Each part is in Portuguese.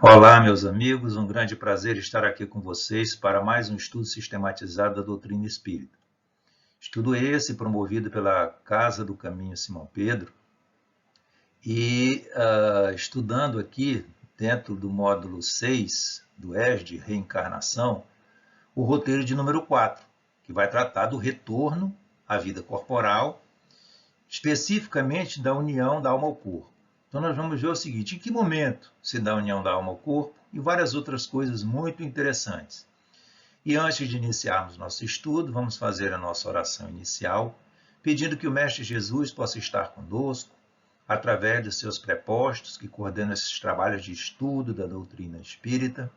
Olá, meus amigos, um grande prazer estar aqui com vocês para mais um estudo sistematizado da doutrina espírita. Estudo esse promovido pela Casa do Caminho Simão Pedro e estudando aqui dentro do módulo 6 do ESD, Reencarnação, o roteiro de número 4, que vai tratar do retorno à vida corporal, especificamente da união da alma ao corpo. Então nós vamos ver o seguinte, em que momento se dá a união da alma ao corpo e várias outras coisas muito interessantes. E antes de iniciarmos nosso estudo, vamos fazer a nossa oração inicial, pedindo que o Mestre Jesus possa estar conosco, através dos seus prepostos que coordenam esses trabalhos de estudo da doutrina espírita,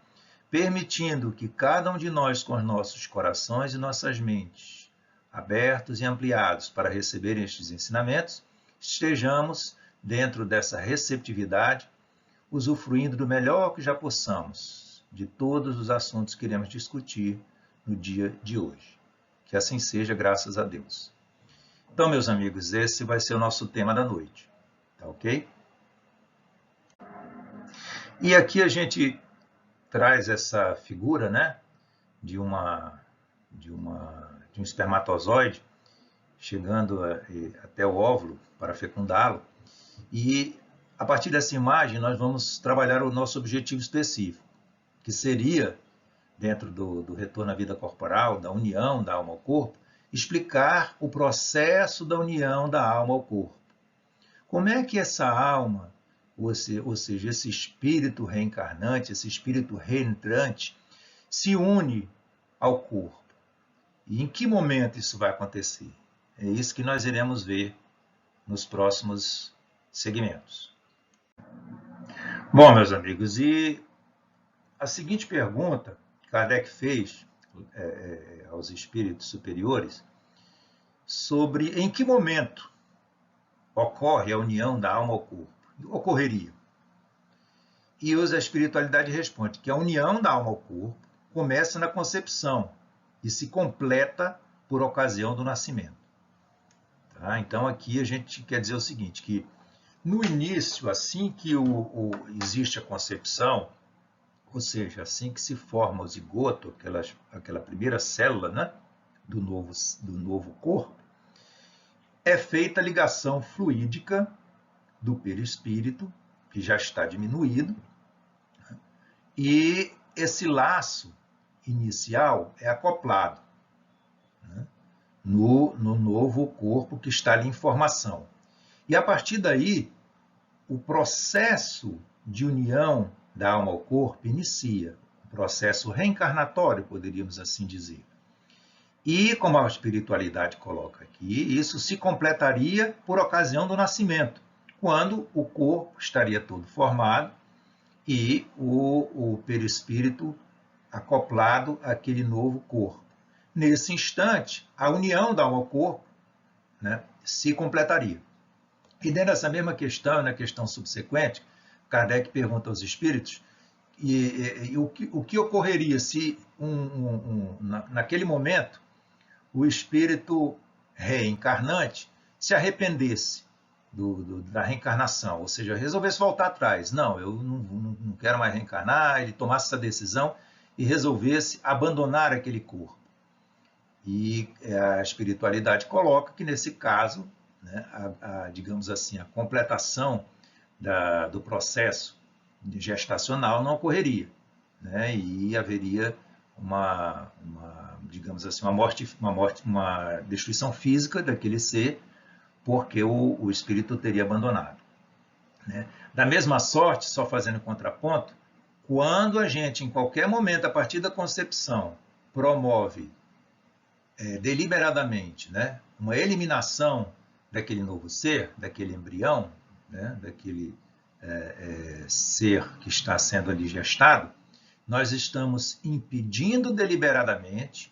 permitindo que cada um de nós, com os nossos corações e nossas mentes abertos e ampliados para receberem estes ensinamentos, estejamos dentro dessa receptividade, usufruindo do melhor que já possamos de todos os assuntos que iremos discutir no dia de hoje. Que assim seja, graças a Deus. Então, meus amigos, esse vai ser o nosso tema da noite, tá ok? E aqui a gente traz essa figura, né, de um espermatozoide chegando até o óvulo para fecundá-lo. E, a partir dessa imagem, nós vamos trabalhar o nosso objetivo específico, que seria, dentro do retorno à vida corporal, da união da alma ao corpo, explicar o processo da união da alma ao corpo. Como é que essa alma, ou seja, esse espírito reencarnante, esse espírito reentrante, se une ao corpo? E em que momento isso vai acontecer? É isso que nós iremos ver nos próximos segmentos. Bom, meus amigos, e a seguinte pergunta que Kardec fez aos espíritos superiores sobre em que momento ocorre a união da alma ao corpo. Ocorreria. E a espiritualidade responde que a união da alma ao corpo começa na concepção e se completa por ocasião do nascimento. Tá? Então, aqui a gente quer dizer o seguinte, que no início, assim que existe a concepção, ou seja, assim que se forma o zigoto, aquela primeira célula, né, do novo corpo, é feita a ligação fluídica do perispírito, que já está diminuído, e esse laço inicial é acoplado, né, no novo corpo que está ali em formação. E a partir daí, o processo de união da alma ao corpo inicia, o processo reencarnatório, poderíamos assim dizer. E, como a espiritualidade coloca aqui, isso se completaria por ocasião do nascimento, quando o corpo estaria todo formado e o perispírito acoplado àquele novo corpo. Nesse instante, a união da alma ao corpo, né, se completaria. E dentro dessa mesma questão, na questão subsequente, Kardec pergunta aos espíritos o que ocorreria se, naquele momento, o espírito reencarnante se arrependesse da reencarnação, ou seja, resolvesse voltar atrás. Não, eu não quero mais reencarnar, ele tomasse essa decisão e resolvesse abandonar aquele corpo. E a espiritualidade coloca que, nesse caso, né, digamos assim, a completação do processo gestacional não ocorreria, né, e haveria digamos assim, uma destruição física daquele ser, porque o espírito teria abandonado. Né? Da mesma sorte, só fazendo contraponto, quando a gente, em qualquer momento, a partir da concepção, promove deliberadamente, né, uma eliminação daquele novo ser, daquele embrião, né, daquele ser que está sendo ali gestado, nós estamos impedindo deliberadamente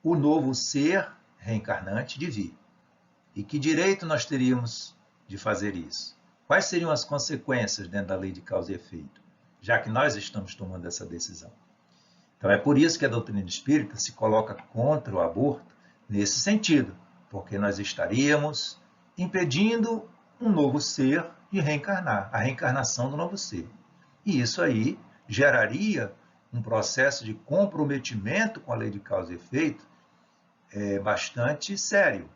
o novo ser reencarnante de vir. E que direito nós teríamos de fazer isso? Quais seriam as consequências dentro da lei de causa e efeito, já que nós estamos tomando essa decisão? Então é por isso que a doutrina espírita se coloca contra o aborto nesse sentido, porque nós estaríamos impedindo um novo ser de reencarnar, a reencarnação do novo ser. E isso aí geraria um processo de comprometimento com a lei de causa e efeito bastante sério,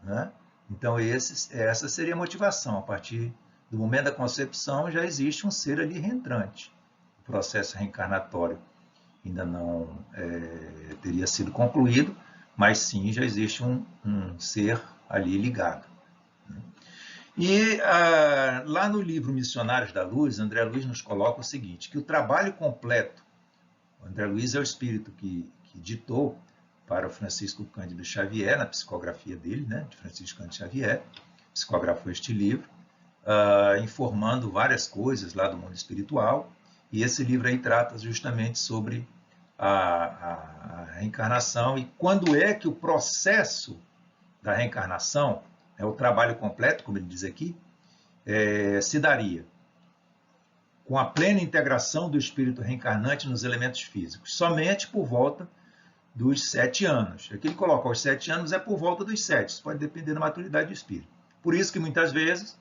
né? Então, essa seria a motivação. A partir do momento da concepção, já existe um ser ali reentrante. O processo reencarnatório ainda não teria sido concluído, mas sim, já existe um ser ali ligado. E lá no livro Missionários da Luz, André Luiz nos coloca o seguinte, que o trabalho completo, André Luiz é o espírito que ditou para o Francisco Cândido Xavier, na psicografia dele, né, de Francisco Cândido Xavier, psicografou este livro, informando várias coisas lá do mundo espiritual, e esse livro aí trata justamente sobre a reencarnação e quando é que o processo da reencarnação, o trabalho completo, como ele diz aqui, se daria com a plena integração do espírito reencarnante nos elementos físicos, somente por volta dos 7 anos. Aqui ele coloca os 7 anos é por volta dos 7, isso pode depender da maturidade do espírito. Por isso que muitas vezes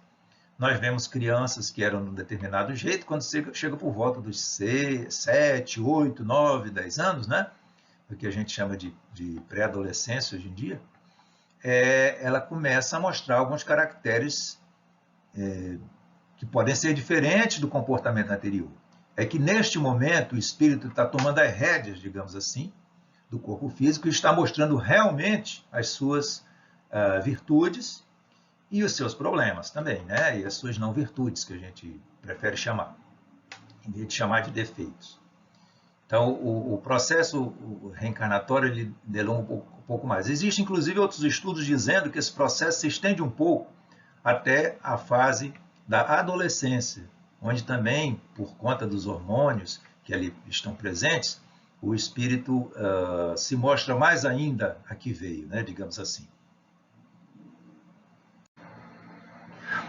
nós vemos crianças que eram de um determinado jeito, quando chega por volta dos 7, 8, 9, 10 anos, né? O que a gente chama de pré-adolescência hoje em dia, ela começa a mostrar alguns caracteres que podem ser diferentes do comportamento anterior. É que neste momento o espírito está tomando as rédeas, digamos assim, do corpo físico e está mostrando realmente as suas virtudes e os seus problemas também, né? E as suas não virtudes, que a gente prefere chamar, em vez de chamar de defeitos. Então, o processo reencarnatório ele delonga um pouco mais. Existem, inclusive, outros estudos dizendo que esse processo se estende um pouco até a fase da adolescência, onde também, por conta dos hormônios que ali estão presentes, o espírito se mostra mais ainda a que veio, né, digamos assim.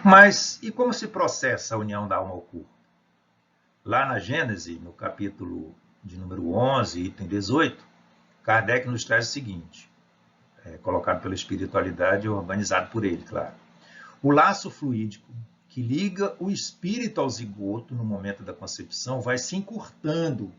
Mas e como se processa a união da alma ao corpo? Lá na Gênese, no capítulo de número 11, item 18, Kardec nos traz o seguinte, colocado pela espiritualidade e organizado por ele, claro. O laço fluídico que liga o espírito ao zigoto no momento da concepção vai se encurtando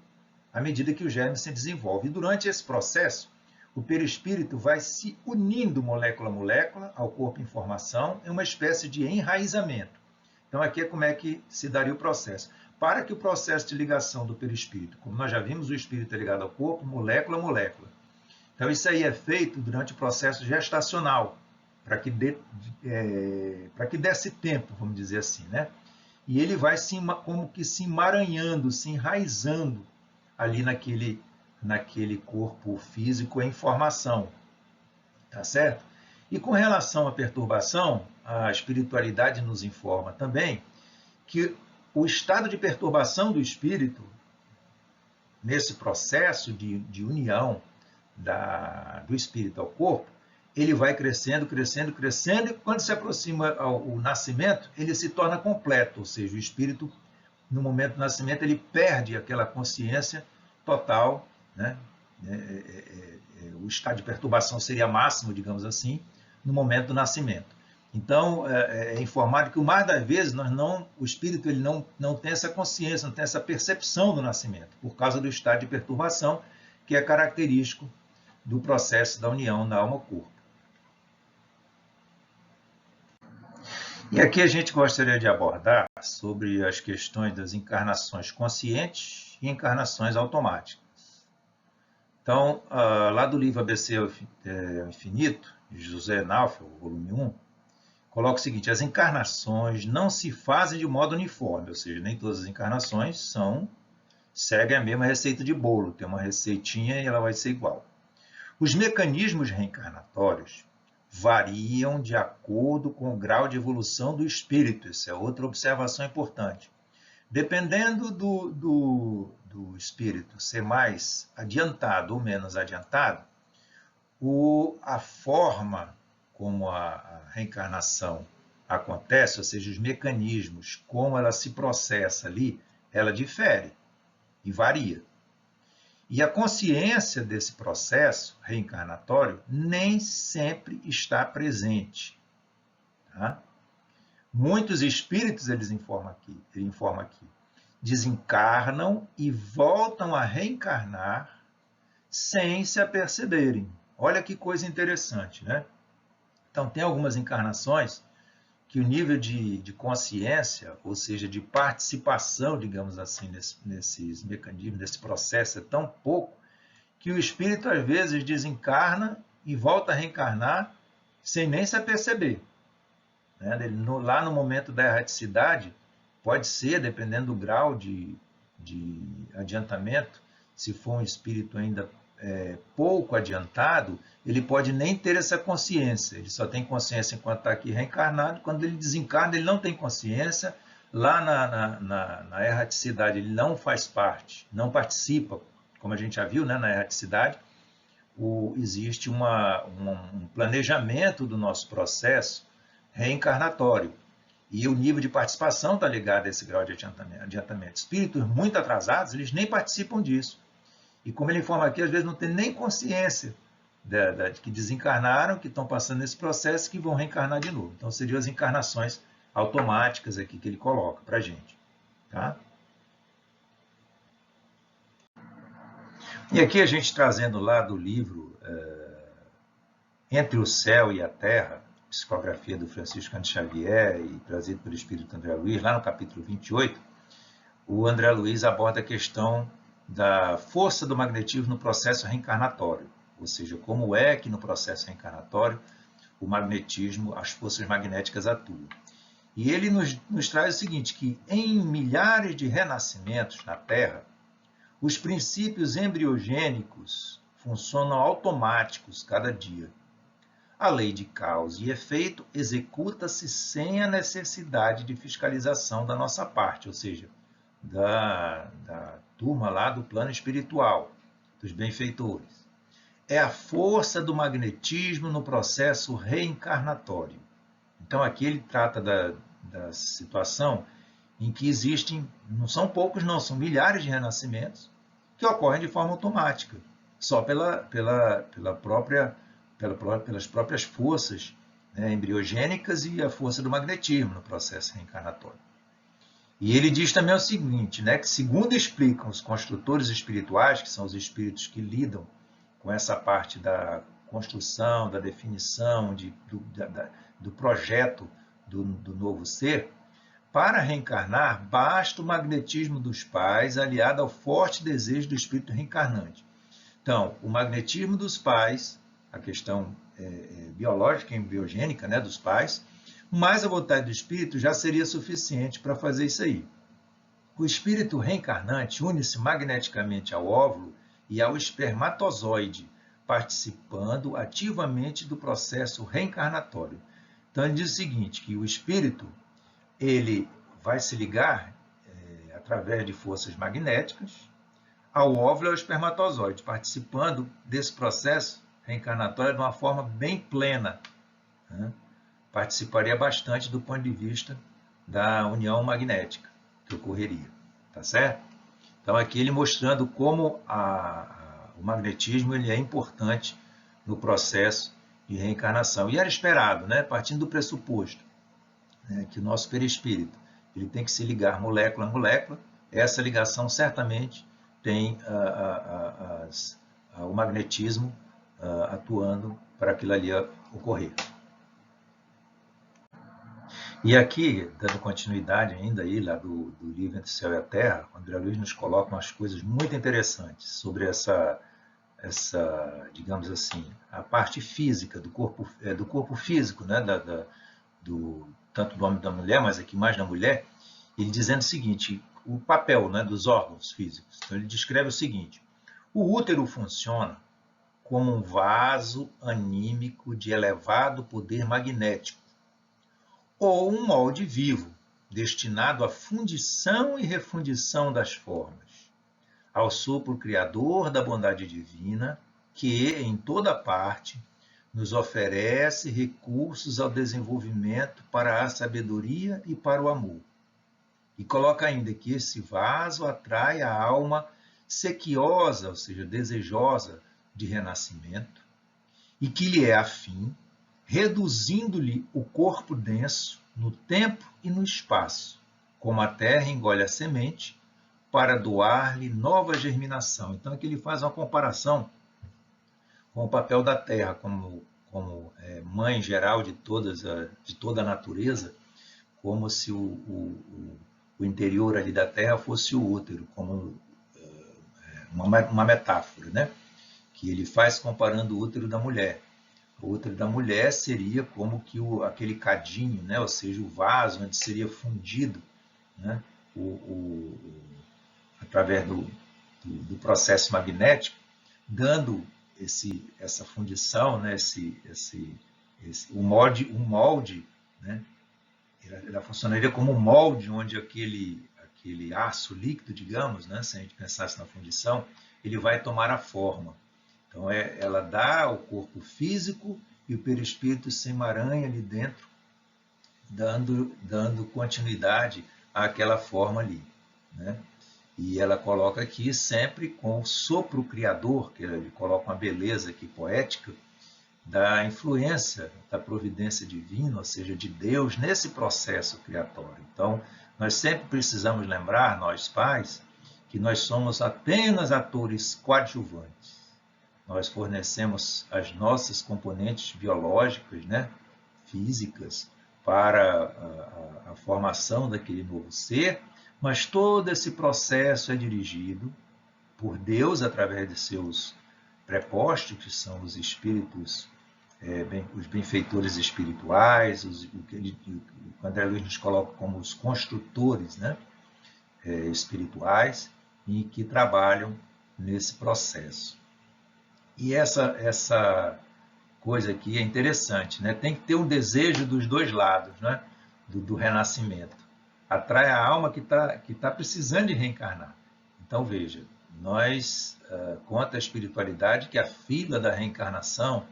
à medida que o germe se desenvolve. E durante esse processo, o perispírito vai se unindo molécula a molécula ao corpo em formação em uma espécie de enraizamento. Então, aqui é como é que se daria o processo. Para que o processo de ligação do perispírito, como nós já vimos, o espírito é ligado ao corpo, molécula a molécula. Então, isso aí é feito durante o processo gestacional, para que desse tempo, vamos dizer assim, né? E ele vai como que se emaranhando, se enraizando ali naquele corpo físico em formação, tá certo? E com relação à perturbação, a espiritualidade nos informa também que o estado de perturbação do espírito, nesse processo de união do espírito ao corpo, ele vai crescendo, crescendo, crescendo, e quando se aproxima ao nascimento, ele se torna completo, ou seja, o espírito, no momento do nascimento, ele perde aquela consciência total, né? O estado de perturbação seria máximo, digamos assim, no momento do nascimento. Então, é informado que o mais das vezes o espírito ele não tem essa consciência, não tem essa percepção do nascimento, por causa do estado de perturbação, que é característico do processo da união da alma ao corpo. E aqui a gente gostaria de abordar sobre as questões das encarnações conscientes e encarnações automáticas. Então, lá do livro ABC Infinito, de José Naufel, volume 1, coloca o seguinte, as encarnações não se fazem de modo uniforme, ou seja, nem todas as encarnações seguem a mesma receita de bolo, tem uma receitinha e ela vai ser igual. Os mecanismos reencarnatórios variam de acordo com o grau de evolução do espírito, isso é outra observação importante. Dependendo do espírito ser mais adiantado ou menos adiantado, a forma como a reencarnação acontece, ou seja, os mecanismos, como ela se processa ali, ela difere e varia. E a consciência desse processo reencarnatório nem sempre está presente. Tá? Muitos espíritos ele informa aqui, desencarnam e voltam a reencarnar sem se aperceberem. Olha que coisa interessante, né? Então, tem algumas encarnações que o nível de consciência, ou seja, de participação, digamos assim, nesses mecanismos, nesse processo, é tão pouco, que o espírito, às vezes, desencarna e volta a reencarnar sem nem se aperceber. Né? Lá no momento da erraticidade, pode ser, dependendo do grau de adiantamento, se for um espírito ainda pouco adiantado, ele pode nem ter essa consciência. Ele só tem consciência enquanto está aqui reencarnado. Quando ele desencarna, ele não tem consciência. Lá na erraticidade, ele não faz parte, não participa, como a gente já viu, né, na erraticidade. Existe um planejamento do nosso processo reencarnatório. E o nível de participação está ligado a esse grau de adiantamento. Espíritos muito atrasados, eles nem participam disso. E como ele informa aqui, às vezes não tem nem consciência de que desencarnaram, que estão passando nesse processo, que vão reencarnar de novo. Então, seriam as encarnações automáticas aqui que ele coloca para a gente. Tá? E aqui a gente trazendo lá do livro Entre o Céu e a Terra, psicografia do Francisco Cândido Xavier e trazido pelo Espírito André Luiz, lá no capítulo 28, o André Luiz aborda a questão da força do magnetismo no processo reencarnatório, ou seja, como é que no processo reencarnatório o magnetismo, as forças magnéticas atuam. E ele nos traz o seguinte, que em milhares de renascimentos na Terra, os princípios embriogênicos funcionam automáticos cada dia. A lei de causa e efeito executa-se sem a necessidade de fiscalização da nossa parte, ou seja, da turma lá do plano espiritual, dos benfeitores. É a força do magnetismo no processo reencarnatório. Então, aqui ele trata da situação em que existem, não são poucos não, são milhares de renascimentos que ocorrem de forma automática, só pelas próprias forças, né, embriogênicas e a força do magnetismo no processo reencarnatório. E ele diz também o seguinte, né, que segundo explicam os construtores espirituais, que são os espíritos que lidam com essa parte da construção, da definição, do projeto do novo ser, para reencarnar, basta o magnetismo dos pais aliado ao forte desejo do espírito reencarnante. Então, o magnetismo dos pais, a questão biológica e embriogênica, né, dos pais, mais a vontade do espírito já seria suficiente para fazer isso aí. O espírito reencarnante une-se magneticamente ao óvulo e ao espermatozoide, participando ativamente do processo reencarnatório. Então, ele diz o seguinte, que o espírito ele vai se ligar através de forças magnéticas ao óvulo e ao espermatozoide, participando desse processo reencarnatório de uma forma bem plena, né? Participaria bastante do ponto de vista da união magnética que ocorreria, tá certo? Então, aqui ele mostrando como o magnetismo ele é importante no processo de reencarnação. E era esperado, né? Partindo do pressuposto, né, que o nosso perispírito ele tem que se ligar molécula a molécula, essa ligação certamente tem o magnetismo atuando para aquilo ali ocorrer. E aqui, dando continuidade ainda aí, lá do livro Entre o Céu e a Terra, o André Luiz nos coloca umas coisas muito interessantes sobre essa digamos assim, a parte física do corpo físico, né, tanto do homem e da mulher, mas aqui mais da mulher, ele dizendo o seguinte, o papel, né, dos órgãos físicos. Então ele descreve o seguinte, o útero funciona como um vaso anímico de elevado poder magnético, ou um molde vivo, destinado à fundição e refundição das formas, ao sopro criador da bondade divina, que, em toda parte, nos oferece recursos ao desenvolvimento para a sabedoria e para o amor. E coloca ainda que esse vaso atrai a alma sequiosa, ou seja, desejosa de renascimento, e que lhe é afim, reduzindo-lhe o corpo denso no tempo e no espaço, como a terra engole a semente, para doar-lhe nova germinação. Então, aqui ele faz uma comparação com o papel da terra, como mãe geral de toda a natureza, como se o interior ali da terra fosse o útero, como uma metáfora, né? Que ele faz comparando o útero da mulher. O útero da mulher seria como que aquele cadinho, né? Ou seja, o vaso onde seria fundido, né? Através do processo magnético, dando essa fundição, né? O molde, né? Ela funcionaria como um molde onde aquele aço líquido, digamos, né? Se a gente pensasse na fundição, ele vai tomar a forma. Então, ela dá o corpo físico e o perispírito se emaranha ali dentro, dando continuidade àquela forma ali, né? E ela coloca aqui sempre com o sopro criador, que ele coloca uma beleza aqui poética, da influência da providência divina, ou seja, de Deus, nesse processo criatório. Então, nós sempre precisamos lembrar, nós pais, que nós somos apenas atores coadjuvantes. Nós fornecemos as nossas componentes biológicas, né, físicas, para a formação daquele novo ser, mas todo esse processo é dirigido por Deus através de seus prepostos, que são os espíritos, os benfeitores espirituais, o que o André Luiz nos coloca como os construtores, né, espirituais, e que trabalham nesse processo. E essa coisa aqui é interessante, né? Tem que ter um desejo dos dois lados, né? do renascimento. Atrai a alma que tá precisando de reencarnar. Então, veja, nós, quanto à espiritualidade, que a fila da reencarnação,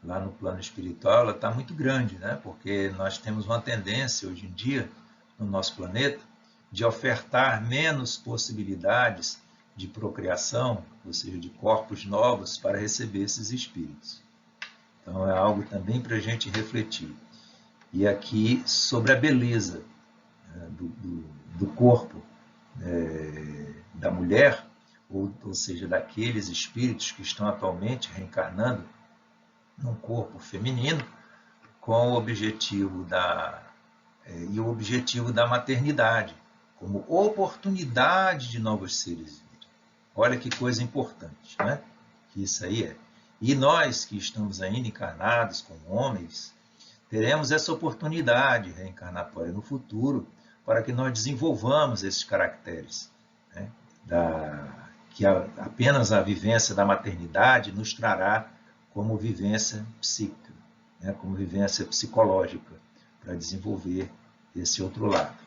lá no plano espiritual, ela está muito grande, né? Porque nós temos uma tendência, hoje em dia, no nosso planeta, de ofertar menos possibilidades de procriação, ou seja, de corpos novos, para receber esses espíritos. Então, é algo também para a gente refletir. E aqui, sobre a beleza, né, do corpo da mulher, ou seja, daqueles espíritos que estão atualmente reencarnando num corpo feminino, com o objetivo e o objetivo da maternidade, como oportunidade de novos seres. Olha que coisa importante, né? Que isso aí é. E nós que estamos ainda encarnados como homens, teremos essa oportunidade reencarnatória no futuro para que nós desenvolvamos esses caracteres, né? Que apenas a vivência da maternidade nos trará como vivência psíquica, né? Como vivência psicológica, para desenvolver esse outro lado.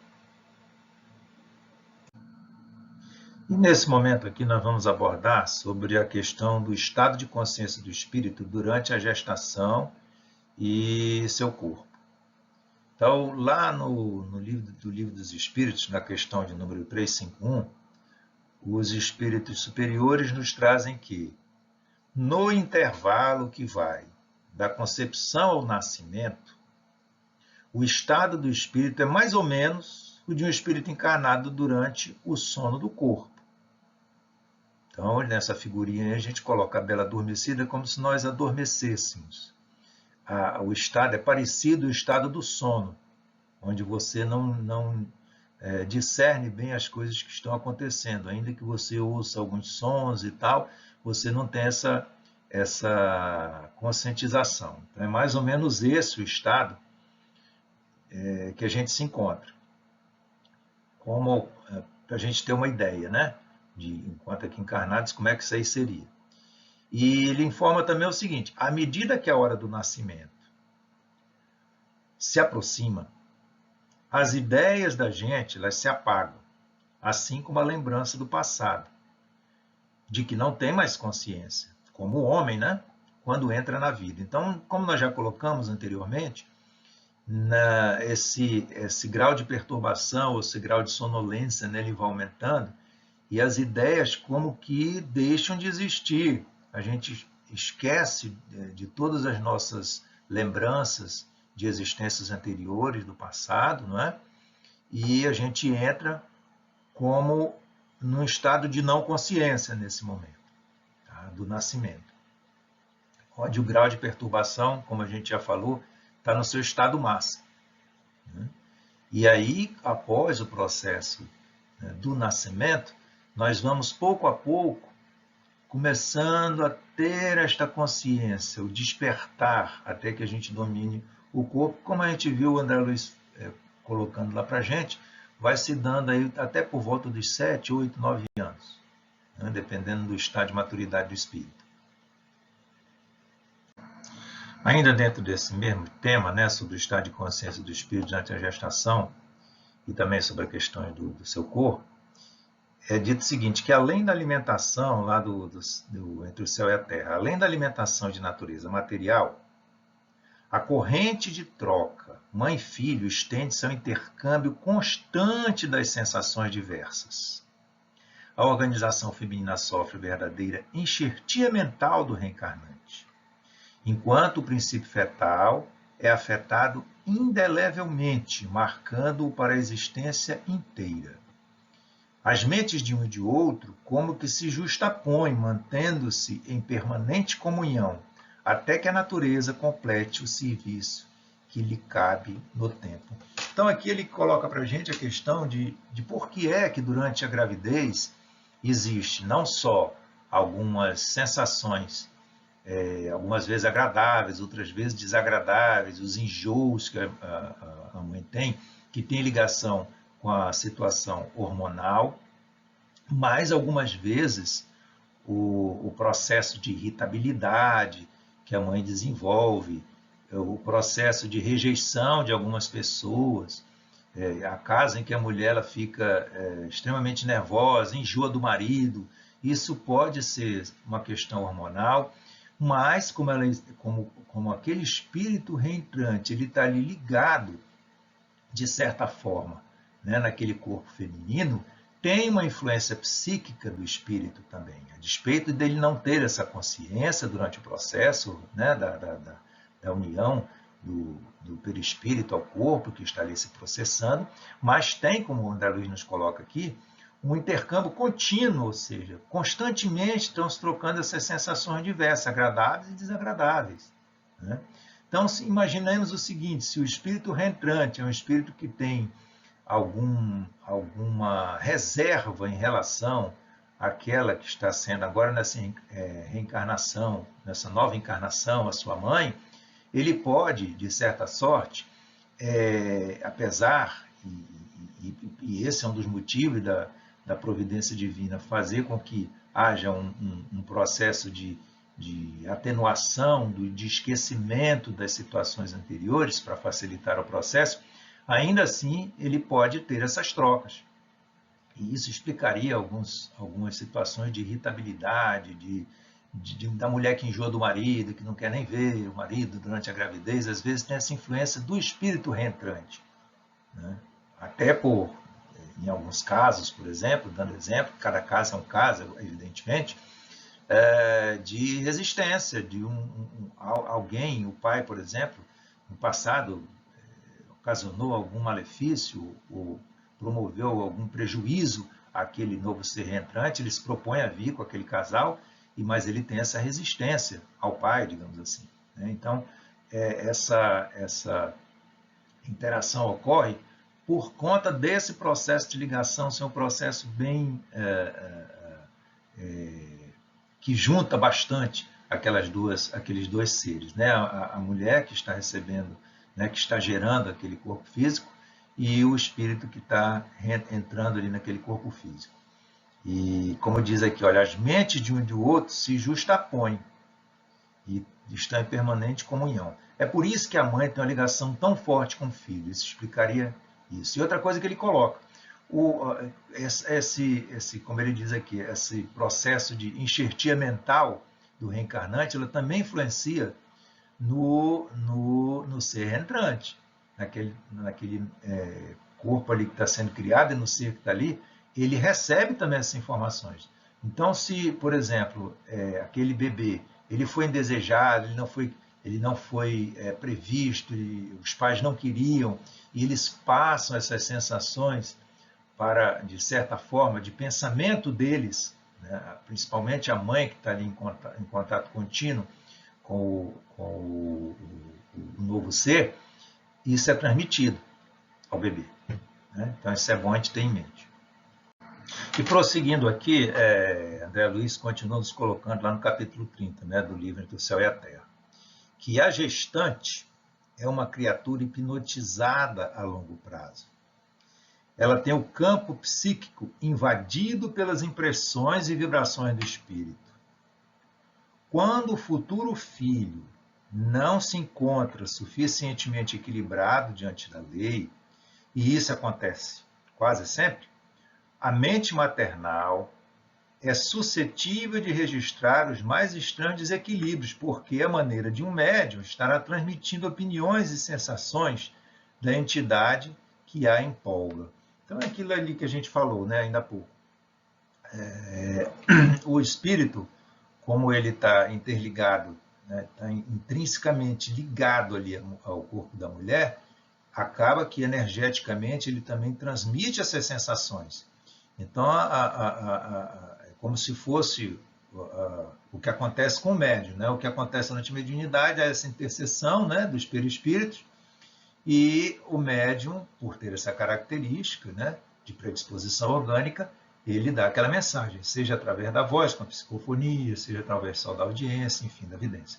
E nesse momento aqui nós vamos abordar sobre a questão do estado de consciência do espírito durante a gestação e seu corpo. Então, lá no livro dos Espíritos, na questão de número 351, os espíritos superiores nos trazem que, no intervalo que vai da concepção ao nascimento, o estado do espírito é mais ou menos o de um espírito encarnado durante o sono do corpo. Então, nessa figurinha a gente coloca a bela adormecida como se nós adormecêssemos. O estado é parecido ao estado do sono, onde você não discerne bem as coisas que estão acontecendo. Ainda que você ouça alguns sons e tal, você não tem essa conscientização. Então, é mais ou menos esse o estado que a gente se encontra. Para a gente ter uma ideia, né? Enquanto aqui encarnados, como é que isso aí seria. E ele informa também o seguinte: à medida que a hora do nascimento se aproxima, as ideias da gente elas se apagam, assim como a lembrança do passado, de que não tem mais consciência, como o homem, né? Quando entra na vida. Então, como nós já colocamos anteriormente, esse grau de perturbação, ou esse grau de sonolência, né, ele vai aumentando, e as ideias como que deixam de existir. A gente esquece de todas as nossas lembranças de existências anteriores, do passado, não é? E a gente entra como num estado de não consciência nesse momento, tá? Do nascimento. Onde o grau de perturbação, como a gente já falou, está no seu estado máximo, né? E aí, após o processo, né, do nascimento, nós vamos pouco a pouco começando a ter esta consciência, o despertar, até que a gente domine o corpo, como a gente viu o André Luiz colocando lá para a gente, vai se dando aí até por volta dos 7, 8, 9 anos, né, dependendo do estado de maturidade do espírito. Ainda dentro desse mesmo tema, né, sobre o estado de consciência do espírito durante a gestação, e também sobre a questão do seu corpo, é dito o seguinte, que além da alimentação lá entre o céu e a terra, além da alimentação de natureza material, a corrente de troca mãe-filho estende-se ao intercâmbio constante das sensações diversas. A organização feminina sofre verdadeira enxertia mental do reencarnante, enquanto o princípio fetal é afetado indelevelmente, marcando-o para a existência inteira. As mentes de um e de outro como que se justapõem, mantendo-se em permanente comunhão, até que a natureza complete o serviço que lhe cabe no tempo. Então aqui ele coloca para a gente a questão de por que é que durante a gravidez existe não só algumas sensações, algumas vezes agradáveis, outras vezes desagradáveis, os enjoos que a mãe tem, que tem ligação com a situação hormonal, mas algumas vezes o processo de irritabilidade que a mãe desenvolve, o processo de rejeição de algumas pessoas, a casa em que a mulher ela fica extremamente nervosa, enjoa do marido, isso pode ser uma questão hormonal, mas como aquele espírito reentrante, ele está ali ligado, de certa forma, né, naquele corpo feminino, tem uma influência psíquica do espírito também, a despeito dele não ter essa consciência durante o processo, né, da união do perispírito ao corpo, que está ali se processando, mas tem, como o André Luiz nos coloca aqui, um intercâmbio contínuo, ou seja, constantemente estão se trocando essas sensações diversas, agradáveis e desagradáveis, né? Então, imaginemos o seguinte, se o espírito reentrante é um espírito que tem alguma reserva em relação àquela que está sendo agora nessa reencarnação, nessa nova encarnação, a sua mãe, ele pode, de certa sorte, apesar, e esse é um dos motivos da providência divina, fazer com que haja um processo de atenuação, de esquecimento das situações anteriores para facilitar o processo, ainda assim ele pode ter essas trocas. E isso explicaria algumas situações de irritabilidade, da mulher que enjoa do marido, que não quer nem ver o marido durante a gravidez, às vezes tem essa influência do espírito reentrante, né? Até em alguns casos, por exemplo, dando exemplo, cada caso é um caso, evidentemente, de resistência de alguém, o pai, por exemplo, no passado ocasionou algum malefício ou promoveu algum prejuízo àquele novo ser reentrante, ele se propõe a vir com aquele casal, mas ele tem essa resistência ao pai, digamos assim, né? Então, essa interação ocorre por conta desse processo de ligação ser um processo bem que junta bastante aqueles dois seres, né? A mulher que está recebendo, né, que está gerando aquele corpo físico e o espírito que está entrando ali naquele corpo físico. E como diz aqui, olha, as mentes de um e do outro se justapõem e estão em permanente comunhão. É por isso que a mãe tem uma ligação tão forte com o filho. Isso explicaria isso. E outra coisa que ele coloca, como ele diz aqui, esse processo de enxertia mental do reencarnante, ela também influencia no ser reentrante, naquele corpo ali que está sendo criado e no ser que está ali, ele recebe também essas informações. Então, se, por exemplo, aquele bebê ele foi indesejado, ele não foi previsto, os pais não queriam, e eles passam essas sensações para, de certa forma, de pensamento deles, né? Principalmente a mãe que está ali em contato contínuo com o novo ser, isso é transmitido ao bebê, né? Então isso é bom a gente ter em mente. E prosseguindo aqui, André Luiz continua nos colocando lá no capítulo 30, né, do livro Entre o Céu e a Terra, que a gestante é uma criatura hipnotizada a longo prazo. Ela tem o campo psíquico invadido pelas impressões e vibrações do espírito. Quando o futuro filho não se encontra suficientemente equilibrado diante da lei, e isso acontece quase sempre, a mente maternal é suscetível de registrar os mais estranhos desequilíbrios, porque a maneira de um médium estará transmitindo opiniões e sensações da entidade que a empolga. Então é aquilo ali que a gente falou, né, ainda há pouco. O espírito, como ele está interligado, né, está intrinsecamente ligado ali ao corpo da mulher, acaba que energeticamente ele também transmite essas sensações. Então, é como se fosse o que acontece com o médium, né? O que acontece durante a mediunidade é essa interseção, né, dos perispíritos, e o médium, por ter essa característica, né, de predisposição orgânica, ele dá aquela mensagem, seja através da voz, com a psicofonia, seja através só da audiência, enfim, da vidência.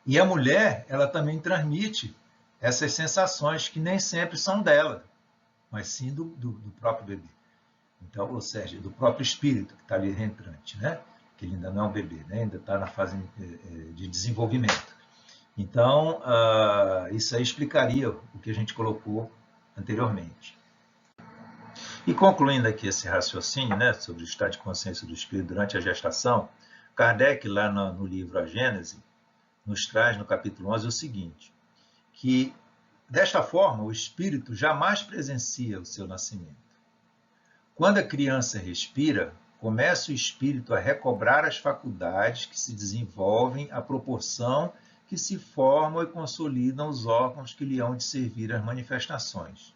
E a mulher, ela também transmite essas sensações que nem sempre são dela, mas sim do próprio bebê. Então, ou seja, do próprio espírito que está ali reentrante, né? Que ele ainda não é um bebê, né? Ainda está na fase de desenvolvimento. Então, isso aí explicaria o que a gente colocou anteriormente. E concluindo aqui esse raciocínio, né, sobre o estado de consciência do espírito durante a gestação, Kardec, lá no livro A Gênese, nos traz no capítulo 11 o seguinte, que desta forma o espírito jamais presencia o seu nascimento. Quando a criança respira, começa o espírito a recobrar as faculdades que se desenvolvem à proporção que se formam e consolidam os órgãos que lhe hão de servir às manifestações.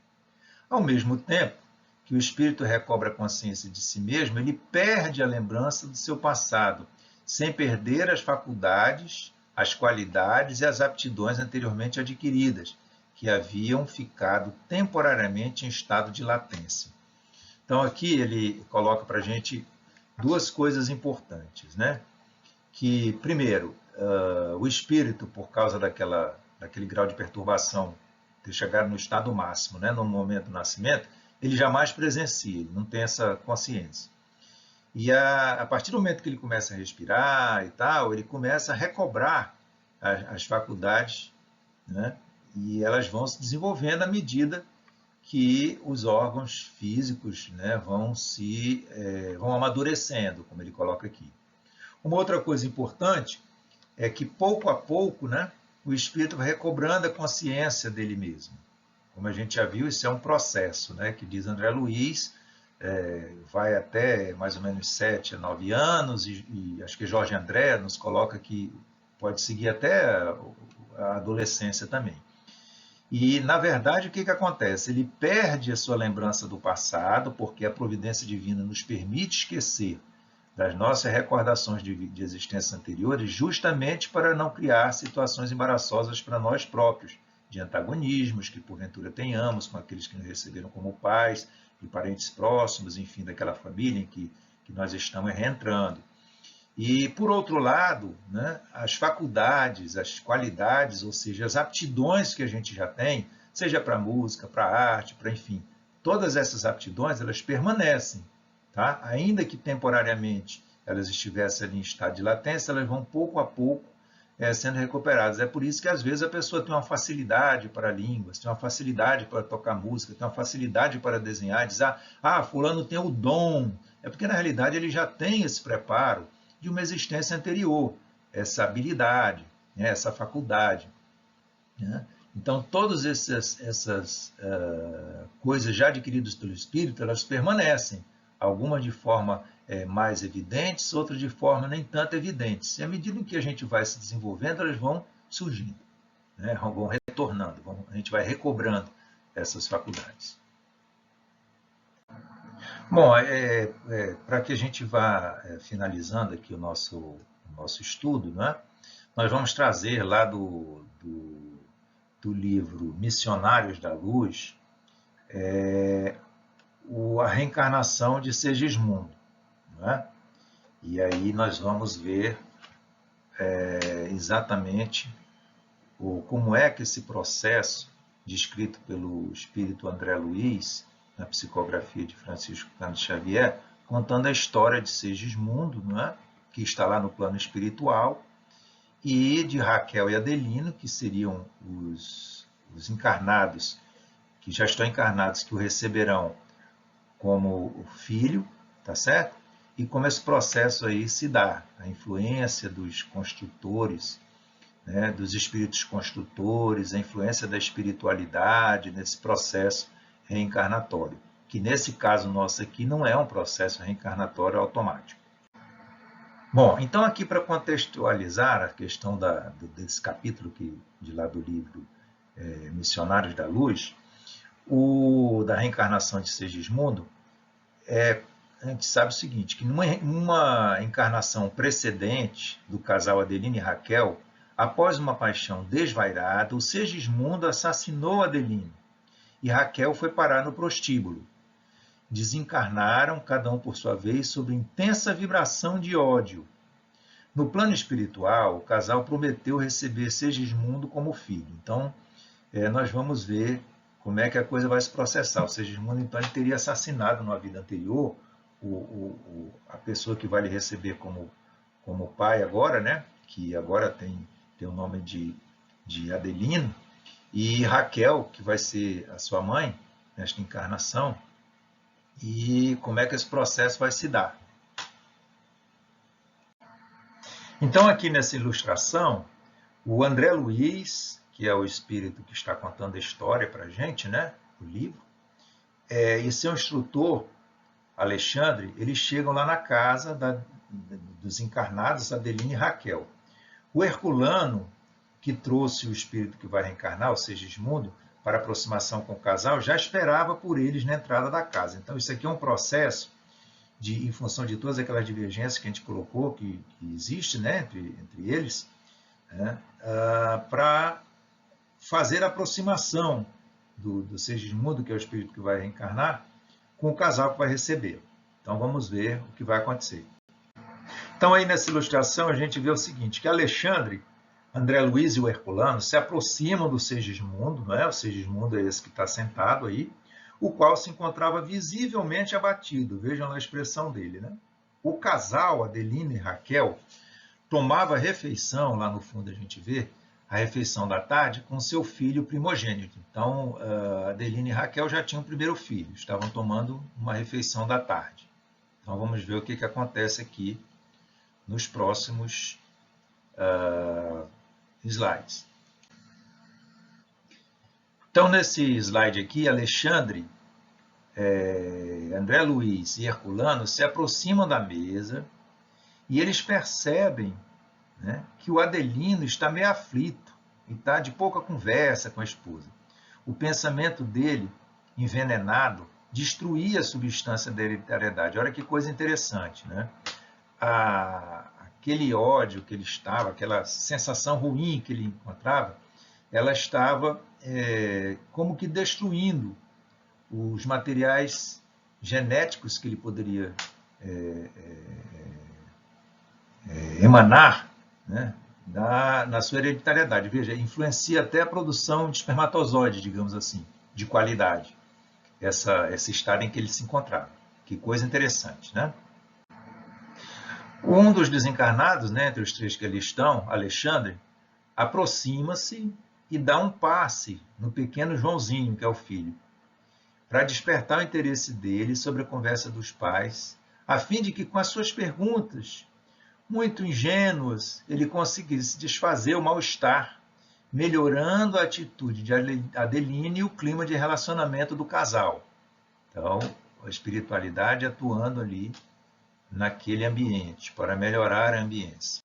Ao mesmo tempo que o espírito recobra a consciência de si mesmo, ele perde a lembrança do seu passado, sem perder as faculdades, as qualidades e as aptidões anteriormente adquiridas, que haviam ficado temporariamente em estado de latência. Então, aqui ele coloca para a gente duas coisas importantes, né? Que, primeiro, o espírito, por causa daquele grau de perturbação, ter chegado no estado máximo, né, no momento do nascimento, ele jamais presencia, ele não tem essa consciência. E a partir do momento que ele começa a respirar e tal, ele começa a recobrar as faculdades, né, e elas vão se desenvolvendo à medida que os órgãos físicos, né, vão amadurecendo, como ele coloca aqui. Uma outra coisa importante é que, pouco a pouco, né, o espírito vai recobrando a consciência dele mesmo. Como a gente já viu, isso é um processo, né, que diz André Luiz, vai até mais ou menos 7 a 9 anos, e acho que Jorge André nos coloca que pode seguir até a adolescência também. E, na verdade, o que acontece? Ele perde a sua lembrança do passado, porque a providência divina nos permite esquecer das nossas recordações de existências anteriores, justamente para não criar situações embaraçosas para nós próprios, de antagonismos que porventura tenhamos com aqueles que nos receberam como pais, e parentes próximos, enfim, daquela família em que nós estamos reentrando. E, por outro lado, né, as faculdades, as qualidades, ou seja, as aptidões que a gente já tem, seja para música, para arte, para enfim, todas essas aptidões, elas permanecem, tá? Ainda que temporariamente elas estivessem ali em estado de latência, elas vão pouco a pouco sendo recuperadas. É por isso que às vezes a pessoa tem uma facilidade para línguas, tem uma facilidade para tocar música, tem uma facilidade para desenhar, diz, fulano tem o dom. É porque na realidade ele já tem esse preparo de uma existência anterior, essa habilidade, né, essa faculdade, né? Então, todas essas coisas já adquiridas pelo espírito, elas permanecem, algumas de forma mais evidentes, outras de forma nem tanto evidentes. E à medida que a gente vai se desenvolvendo, elas vão surgindo, né? Vão retornando, a gente vai recobrando essas faculdades. Bom, para que a gente vá finalizando aqui o nosso estudo, né? Nós vamos trazer lá do livro Missionários da Luz a reencarnação de Segismundo, né? E aí nós vamos ver exatamente como é que esse processo, descrito pelo espírito André Luiz, na psicografia de Francisco Cândido Xavier, contando a história de Segismundo, né, que está lá no plano espiritual, e de Raquel e Adelino, que seriam os encarnados, que já estão encarnados, que o receberão como o filho, tá certo? E como esse processo aí se dá, a influência dos construtores, né, dos espíritos construtores, a influência da espiritualidade nesse processo reencarnatório, que nesse caso nosso aqui não é um processo reencarnatório automático. Bom, então aqui para contextualizar a questão desse capítulo de lá do livro Missionários da Luz, da reencarnação de Segismundo, a gente sabe o seguinte, que numa encarnação precedente do casal Adelino e Raquel, após uma paixão desvairada, o Segismundo assassinou Adelino e Raquel foi parar no prostíbulo. Desencarnaram, cada um por sua vez, sob intensa vibração de ódio. No plano espiritual, o casal prometeu receber Segismundo como filho. Então, nós vamos ver como é que a coisa vai se processar. O Segismundo, então, ele teria assassinado numa vida anterior a pessoa que vai lhe receber como pai agora, né? Que agora tem o nome de Adelino, e Raquel, que vai ser a sua mãe nesta encarnação, e como é que esse processo vai se dar. Então, aqui nessa ilustração, o André Luiz, que é o espírito que está contando a história para a gente, né, o livro, e seu instrutor, Alexandre, eles chegam lá na casa dos encarnados, Adelino e Raquel. O Herculano, que trouxe o espírito que vai reencarnar, o Segismundo, para aproximação com o casal, já esperava por eles na entrada da casa. Então, isso aqui é um processo em função de todas aquelas divergências que a gente colocou, que existe, né, entre eles, né, para fazer a aproximação do Segismundo, que é o espírito que vai reencarnar, com o casal que vai receber. Então, vamos ver o que vai acontecer. Então, aí nessa ilustração, a gente vê o seguinte, que Alexandre, André Luiz e o Herculano se aproximam do Segismundo, não é? O Segismundo é esse que está sentado aí, o qual se encontrava visivelmente abatido. Vejam lá a expressão dele, né? O casal, Adelino e Raquel, tomava refeição, lá no fundo a gente vê, a refeição da tarde, com seu filho primogênito. Então, Adelino e Raquel já tinham o primeiro filho, estavam tomando uma refeição da tarde. Então, vamos ver o que acontece aqui nos próximos slides. Então, nesse slide aqui, Alexandre, André Luiz e Herculano se aproximam da mesa e eles percebem, né, que o Adelino está meio aflito e está de pouca conversa com a esposa. O pensamento dele, envenenado, destruía a substância da hereditariedade. Olha que coisa interessante, né? Aquele ódio que ele estava, aquela sensação ruim que ele encontrava, ela estava como que destruindo os materiais genéticos que ele poderia emanar, né, na sua hereditariedade. Veja, influencia até a produção de espermatozoide, digamos assim, de qualidade, esse estado em que ele se encontrava. Que coisa interessante, né? Um dos desencarnados, né, entre os três que ali estão, Alexandre, aproxima-se e dá um passe no pequeno Joãozinho, que é o filho, para despertar o interesse dele sobre a conversa dos pais, a fim de que, com as suas perguntas, muito ingênuas, ele conseguisse desfazer o mal-estar, melhorando a atitude de Adeline e o clima de relacionamento do casal. Então, a espiritualidade atuando ali naquele ambiente, para melhorar a ambiência.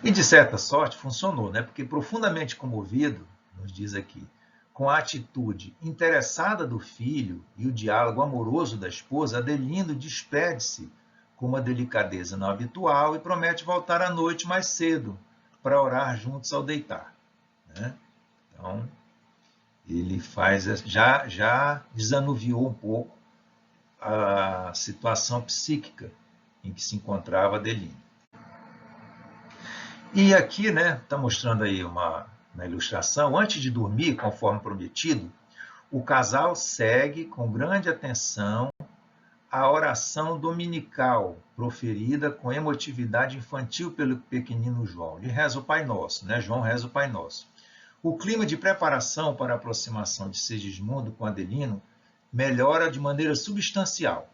E, de certa sorte, funcionou, né? Porque profundamente comovido, nos diz aqui, com a atitude interessada do filho e o diálogo amoroso da esposa, Adelino despede-se com uma delicadeza não habitual e promete voltar à noite mais cedo para orar juntos ao deitar, né? Então, ele já desanuviou um pouco a situação psíquica em que se encontrava Adelino. E aqui, né, está mostrando aí na ilustração, antes de dormir, conforme prometido, o casal segue com grande atenção a oração dominical, proferida com emotividade infantil pelo pequenino João. Ele reza o Pai Nosso, né? João reza o Pai Nosso. O clima de preparação para a aproximação de Segismundo com Adelino melhora de maneira substancial.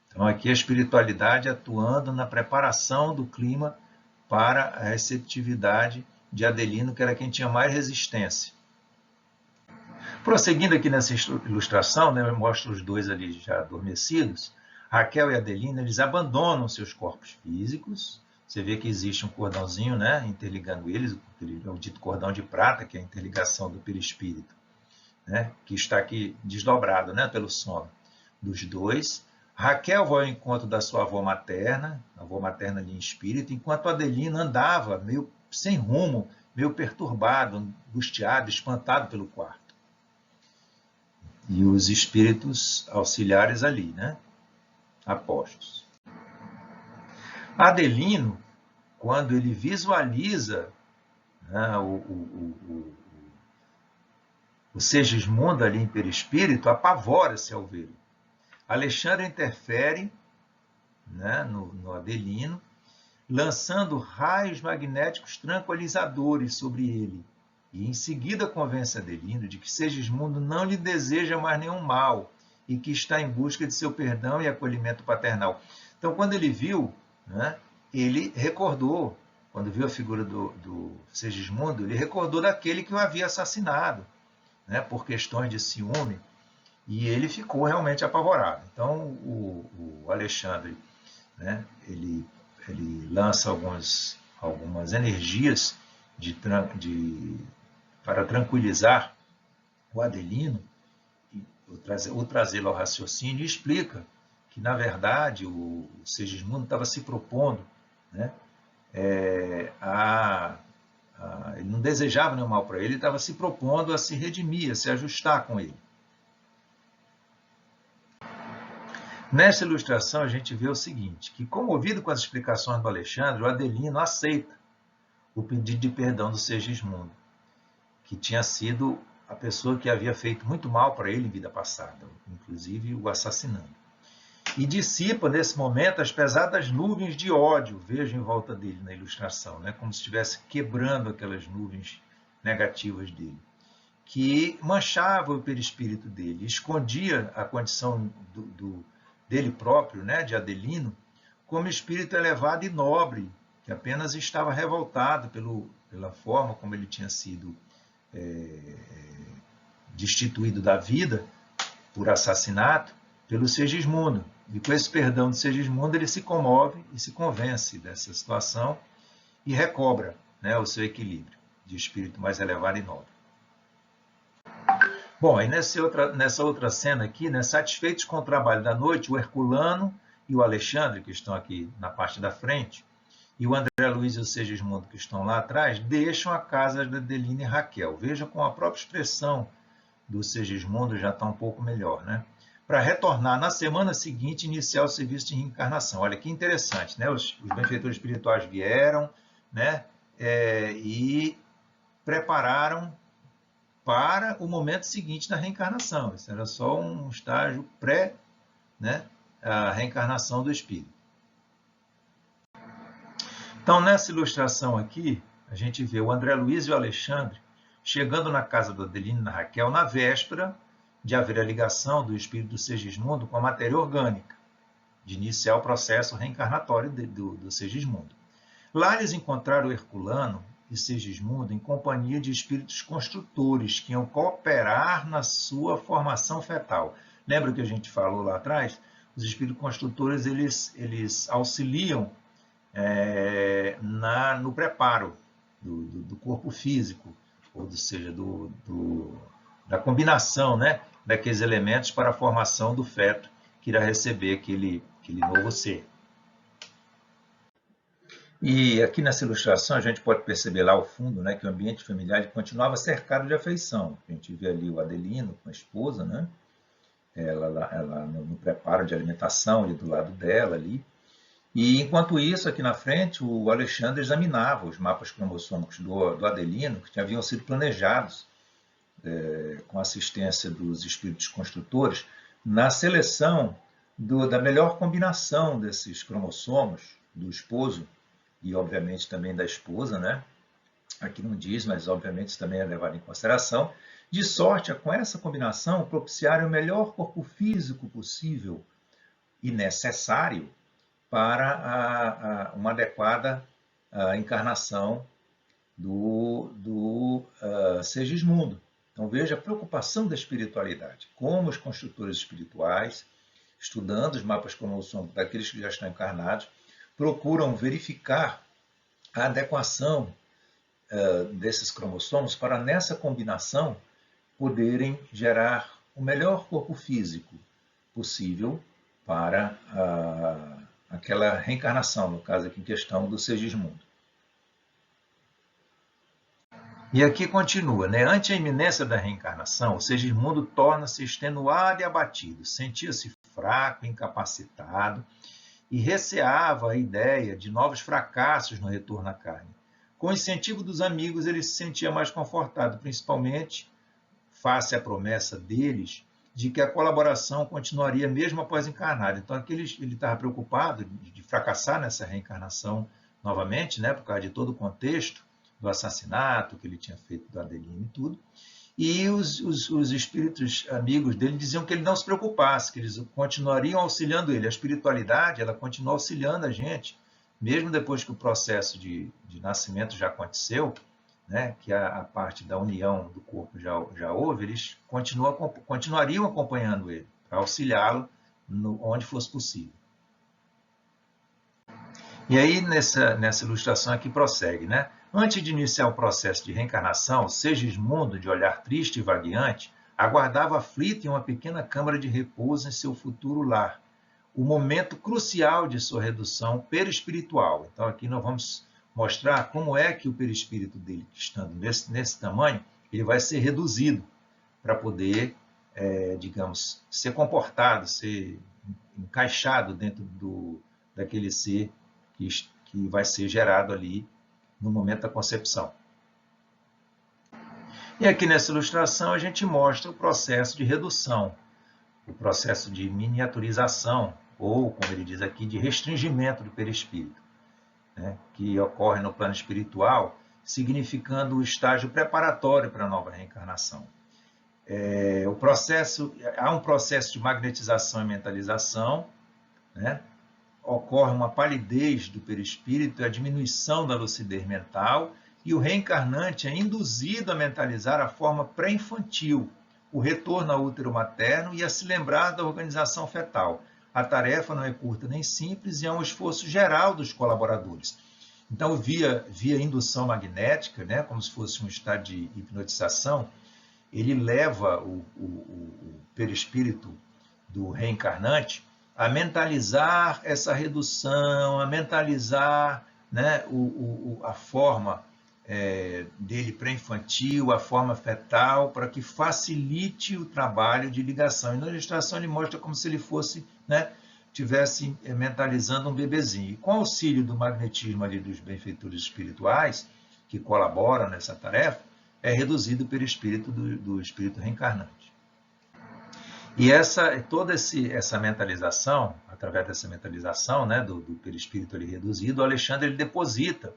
Então, aqui a espiritualidade atuando na preparação do clima para a receptividade de Adelino, que era quem tinha mais resistência. Prosseguindo aqui nessa ilustração, né, mostra os dois ali já adormecidos. Raquel e Adelino, eles abandonam seus corpos físicos. Você vê que existe um cordãozinho, né, interligando eles, é o dito cordão de prata, que é a interligação do perispírito, né, que está aqui desdobrado, né, pelo sono dos dois. Raquel vai ao encontro da sua avó materna ali em espírito, enquanto Adelino andava meio sem rumo, meio perturbado, angustiado, espantado pelo quarto. E os espíritos auxiliares ali, né, apostos. Adelino, quando ele visualiza, né, o Segismundo ali em perispírito, apavora-se ao vê-lo. Alexandre interfere, né, no Adelino, lançando raios magnéticos tranquilizadores sobre ele, e em seguida convence Adelino de que Segismundo não lhe deseja mais nenhum mal e que está em busca de seu perdão e acolhimento paternal. Então, quando ele viu, né, ele recordou, quando viu a figura do Segismundo, ele recordou daquele que o havia assassinado, né, por questões de ciúme, e ele ficou realmente apavorado. Então, o Alexandre, né, ele lança algumas energias para tranquilizar o Adelino, o trazê-lo ao raciocínio, e explica que, na verdade, o Segismundo estava se propondo, né, ele não desejava nenhum mal para ele, ele estava se propondo a se redimir, a se ajustar com ele. Nessa ilustração, a gente vê o seguinte, que, comovido com as explicações do Alexandre, o Adelino aceita o pedido de perdão do Segismundo, que tinha sido a pessoa que havia feito muito mal para ele em vida passada, inclusive o assassinando. E dissipa, nesse momento, as pesadas nuvens de ódio, vejo em volta dele na ilustração, né? Como se estivesse quebrando aquelas nuvens negativas dele, que manchava o perispírito dele, escondia a condição dele próprio, né, de Adelino, como espírito elevado e nobre, que apenas estava revoltado pela forma como ele tinha sido destituído da vida por assassinato pelo Segismundo. E com esse perdão de Segismundo, ele se comove e se convence dessa situação e recobra, né, o seu equilíbrio de espírito mais elevado e nobre. Bom, aí nessa outra cena aqui, né, satisfeitos com o trabalho da noite, o Herculano e o Alexandre, que estão aqui na parte da frente, e o André Luiz e o Segismundo, que estão lá atrás, deixam a casa da Adelino e Raquel. Vejam com a própria expressão do Segismundo já está um pouco melhor, né? Para retornar na semana seguinte iniciar o serviço de reencarnação. Olha que interessante, né? Os benfeitores espirituais vieram, né, e prepararam para o momento seguinte da reencarnação. Isso era só um estágio pré, né, a reencarnação do espírito. Então, nessa ilustração aqui, a gente vê o André Luiz e o Alexandre chegando na casa do Adelino e da Raquel na véspera de haver a ligação do espírito do Segismundo com a matéria orgânica, de iniciar o processo reencarnatório do Segismundo. Lá eles encontraram o Herculano e Segismundo em companhia de espíritos construtores que iam cooperar na sua formação fetal. Lembra que a gente falou lá atrás? Os espíritos construtores eles auxiliam no preparo, do corpo físico, ou seja, da combinação, né, daqueles elementos para a formação do feto que irá receber aquele novo ser. E aqui nessa ilustração a gente pode perceber lá ao fundo, né, que o ambiente familiar continuava cercado de afeição. A gente vê ali o Adelino com a esposa, né, ela no preparo de alimentação ali do lado dela ali. E enquanto isso, aqui na frente, o Alexandre examinava os mapas cromossômicos do Adelino, que haviam sido planejados com a assistência dos espíritos construtores, na seleção da melhor combinação desses cromossomos do esposo e, obviamente, também da esposa, né? Aqui não diz, mas, obviamente, isso também é levado em consideração, de sorte a, com essa combinação, propiciar o melhor corpo físico possível e necessário para uma adequada encarnação do Segismundo. Então, veja a preocupação da espiritualidade, como os construtores espirituais, estudando os mapas cromossômicos daqueles que já estão encarnados, procuram verificar a adequação desses cromossomos para, nessa combinação, poderem gerar o melhor corpo físico possível para aquela reencarnação, no caso aqui em questão do Segismundo. E aqui continua, né? Ante a iminência da reencarnação, o Segismundo torna-se extenuado e abatido, sentia-se fraco, incapacitado e receava a ideia de novos fracassos no retorno à carne. Com o incentivo dos amigos, ele se sentia mais confortado, principalmente face à promessa deles de que a colaboração continuaria mesmo após encarnar. Então, aqui ele estava preocupado de fracassar nessa reencarnação novamente, né, por causa de todo o contexto do assassinato que ele tinha feito do Adelino e tudo. E os espíritos amigos dele diziam que ele não se preocupasse, que eles continuariam auxiliando ele. A espiritualidade, ela continua auxiliando a gente, mesmo depois que o processo de nascimento já aconteceu, né, que a parte da união do corpo já houve, eles continuariam acompanhando ele, para auxiliá-lo onde fosse possível. E aí, nessa ilustração aqui, prossegue, né? Antes de iniciar o processo de reencarnação, Segismundo, de olhar triste e vagueante, aguardava aflito em uma pequena câmara de repouso em seu futuro lar, o momento crucial de sua redução perispiritual. Então, aqui nós vamos mostrar como é que o perispírito dele, estando nesse tamanho, ele vai ser reduzido para poder, digamos, ser comportado, ser encaixado dentro daquele ser que vai ser gerado ali no momento da concepção. E aqui nessa ilustração a gente mostra o processo de redução, o processo de miniaturização, ou, como ele diz aqui, de restringimento do perispírito, né, que ocorre no plano espiritual, significando o estágio preparatório para a nova reencarnação. Há um processo de magnetização e mentalização, né, ocorre uma palidez do perispírito, a diminuição da lucidez mental, e o reencarnante é induzido a mentalizar a forma pré-infantil, o retorno ao útero materno e a se lembrar da organização fetal. A tarefa não é curta nem simples e é um esforço geral dos colaboradores. Então, via indução magnética, né, como se fosse um estado de hipnotização, ele leva o perispírito do reencarnante a mentalizar essa redução, a mentalizar, né, a forma dele pré-infantil, a forma fetal, para que facilite o trabalho de ligação. E na ilustração ele mostra como se ele fosse, né, estivesse mentalizando um bebezinho. E com o auxílio do magnetismo ali dos benfeitores espirituais, que colaboram nessa tarefa, é reduzido o perispírito do espírito reencarnante. E toda essa mentalização, através dessa mentalização, né, do perispírito ali reduzido, o Alexandre ele deposita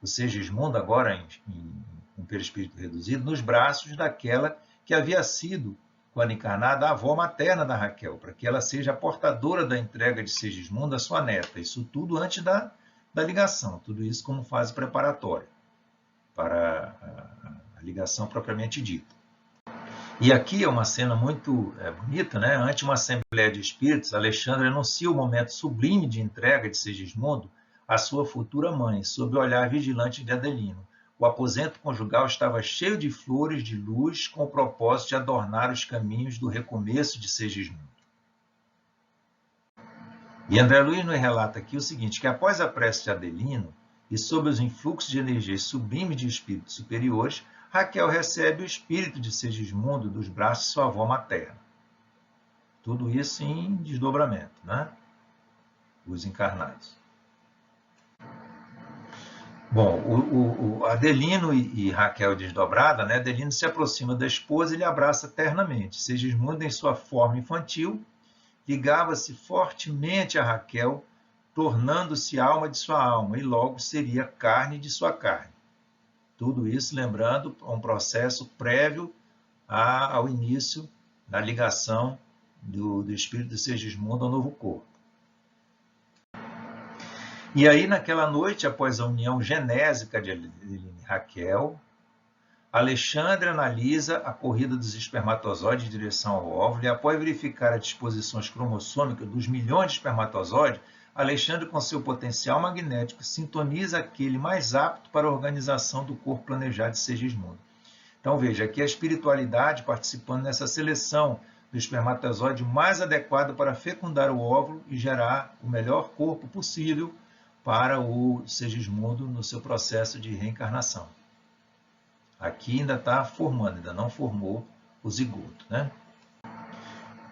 o Segismundo, agora em um perispírito reduzido, nos braços daquela que havia sido, quando encarnada, a avó materna da Raquel, para que ela seja a portadora da entrega de Segismundo à sua neta. Isso tudo antes da ligação, tudo isso como fase preparatória para a ligação propriamente dita. E aqui é uma cena muito bonita, né? Ante uma assembleia de espíritos, Alexandre anuncia o momento sublime de entrega de Segismundo à sua futura mãe, sob o olhar vigilante de Adelino. o aposento conjugal estava cheio de flores de luz com o propósito de adornar os caminhos do recomeço de Segismundo. E André Luiz nos relata aqui o seguinte, que após a prece de Adelino, e sob os influxos de energias sublimes de espíritos superiores, Raquel recebe o espírito de Segismundo dos braços de sua avó materna. Tudo isso em desdobramento, né? Os encarnados. Bom, o Adelino e Raquel desdobrada, né? Adelino se aproxima da esposa e lhe abraça ternamente. Segismundo, em sua forma infantil, ligava-se fortemente a Raquel, tornando-se alma de sua alma, e logo seria carne de sua carne. Tudo isso, lembrando, um processo prévio ao início da ligação do espírito de Segismundo ao novo corpo. E aí, naquela noite, após a união genésica de Adelino e Raquel, Alexandre analisa a corrida dos espermatozoides em direção ao óvulo e, após verificar as disposições cromossômicas dos milhões de espermatozoides, Alexandre, com seu potencial magnético, sintoniza aquele mais apto para a organização do corpo planejado de Segismundo. Então, veja, aqui a espiritualidade participando nessa seleção do espermatozoide mais adequado para fecundar o óvulo e gerar o melhor corpo possível para o Segismundo no seu processo de reencarnação. Aqui ainda está formando, ainda não formou o zigoto, né?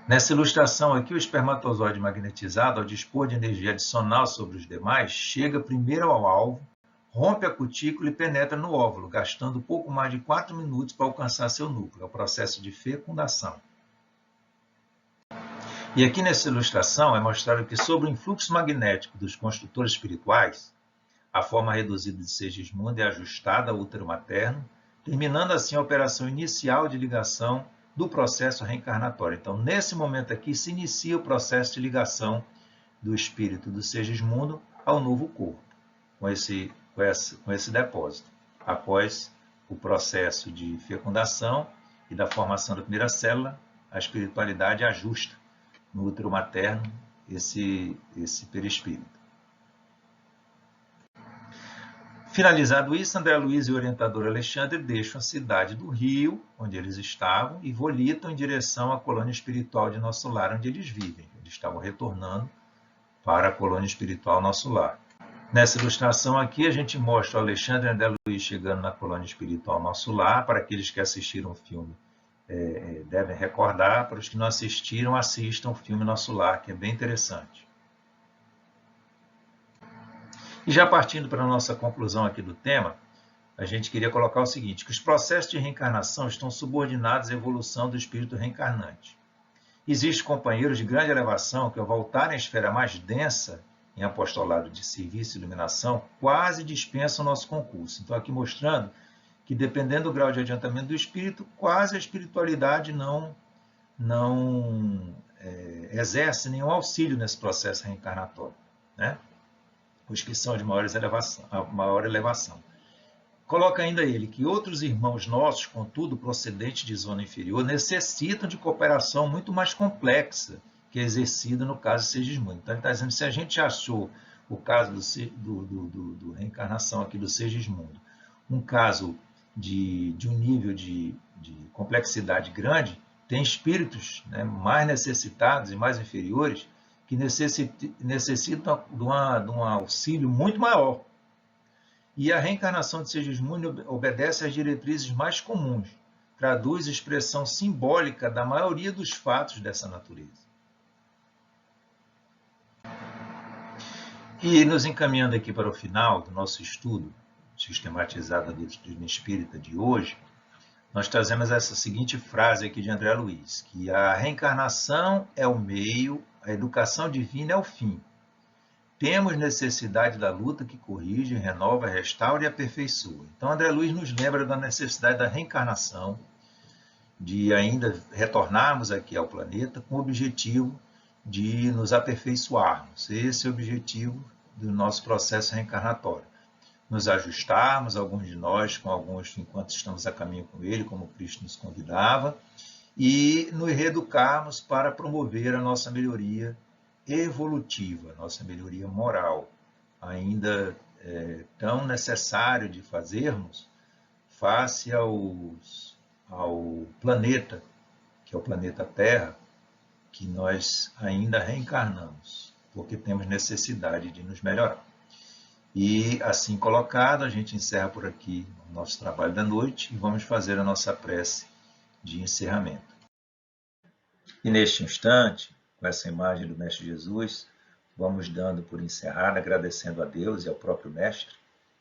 Nessa ilustração aqui, o espermatozoide magnetizado, ao dispor de energia adicional sobre os demais, chega primeiro ao alvo, rompe a cutícula e penetra no óvulo, gastando pouco mais de 4 minutos para alcançar seu núcleo, é o processo de fecundação. E aqui nessa ilustração é mostrado que, sob o influxo magnético dos construtores espirituais, a forma reduzida de Segismundo é ajustada ao útero materno, terminando assim a operação inicial de ligação do processo reencarnatório. Então, nesse momento aqui, se inicia o processo de ligação do espírito do Segismundo ao novo corpo, com esse depósito, após o processo de fecundação e da formação da primeira célula, a espiritualidade ajusta no útero materno esse perispírito. Finalizado isso, André Luiz e o orientador Alexandre deixam a cidade do Rio, onde eles estavam, e volitam em direção à colônia espiritual de Nosso Lar, onde eles vivem. Eles estavam retornando para a colônia espiritual Nosso Lar. Nessa ilustração aqui, a gente mostra o Alexandre e André Luiz chegando na colônia espiritual Nosso Lar. Para aqueles que assistiram o filme, devem recordar. Para os que não assistiram, assistam o filme Nosso Lar, que é bem interessante. E já partindo para a nossa conclusão aqui do tema, a gente queria colocar o seguinte, que os processos de reencarnação estão subordinados à evolução do espírito reencarnante. Existem companheiros de grande elevação que, ao voltarem à esfera mais densa, em apostolado de serviço e iluminação, quase dispensam o nosso concurso. Então, aqui mostrando que, dependendo do grau de adiantamento do espírito, quase a espiritualidade não exerce nenhum auxílio nesse processo reencarnatório, né? Os que são de maior elevação. Coloca ainda ele que outros irmãos nossos, contudo, procedentes de zona inferior, necessitam de cooperação muito mais complexa que é exercida no caso de Segismundo. Então, ele está dizendo que se a gente achou o caso do reencarnação aqui do Segismundo, um caso de um nível de complexidade grande, tem espíritos, né, mais necessitados e mais inferiores que necessitam de um auxílio muito maior. E a reencarnação de Segismundo obedece às diretrizes mais comuns, traduz expressão simbólica da maioria dos fatos dessa natureza. E nos encaminhando aqui para o final do nosso estudo sistematizado do Espiritismo Espírita de hoje, nós trazemos essa seguinte frase aqui de André Luiz, que a reencarnação é o meio, a educação divina é o fim. Temos necessidade da luta que corrige, renova, restaura e aperfeiçoa. Então, André Luiz nos lembra da necessidade da reencarnação, de ainda retornarmos aqui ao planeta com o objetivo de nos aperfeiçoarmos. Esse é o objetivo do nosso processo reencarnatório. Nos ajustarmos, alguns de nós, com alguns, enquanto estamos a caminho com ele, como Cristo nos convidava, e nos reeducarmos para promover a nossa melhoria evolutiva, a nossa melhoria moral, ainda tão necessário de fazermos face ao planeta, que é o planeta Terra, que nós ainda reencarnamos, porque temos necessidade de nos melhorar. E assim colocado, a gente encerra por aqui o nosso trabalho da noite e vamos fazer a nossa prece de encerramento. E neste instante, com essa imagem do Mestre Jesus, vamos dando por encerrado, agradecendo a Deus e ao próprio Mestre,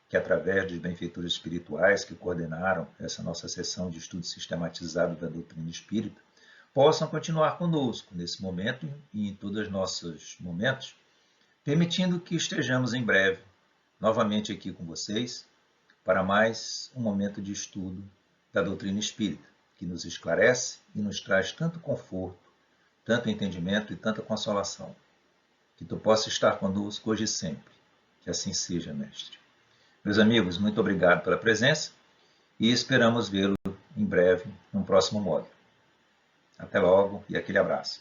que através dos benfeitores espirituais que coordenaram essa nossa sessão de estudo sistematizado da doutrina espírita, possam continuar conosco nesse momento e em todos os nossos momentos, permitindo que estejamos em breve novamente aqui com vocês para mais um momento de estudo da doutrina espírita, que nos esclarece e nos traz tanto conforto, tanto entendimento e tanta consolação. Que tu possa estar conosco hoje e sempre. Que assim seja, Mestre. Meus amigos, muito obrigado pela presença e esperamos vê-lo em breve, num próximo módulo. Até logo e aquele abraço.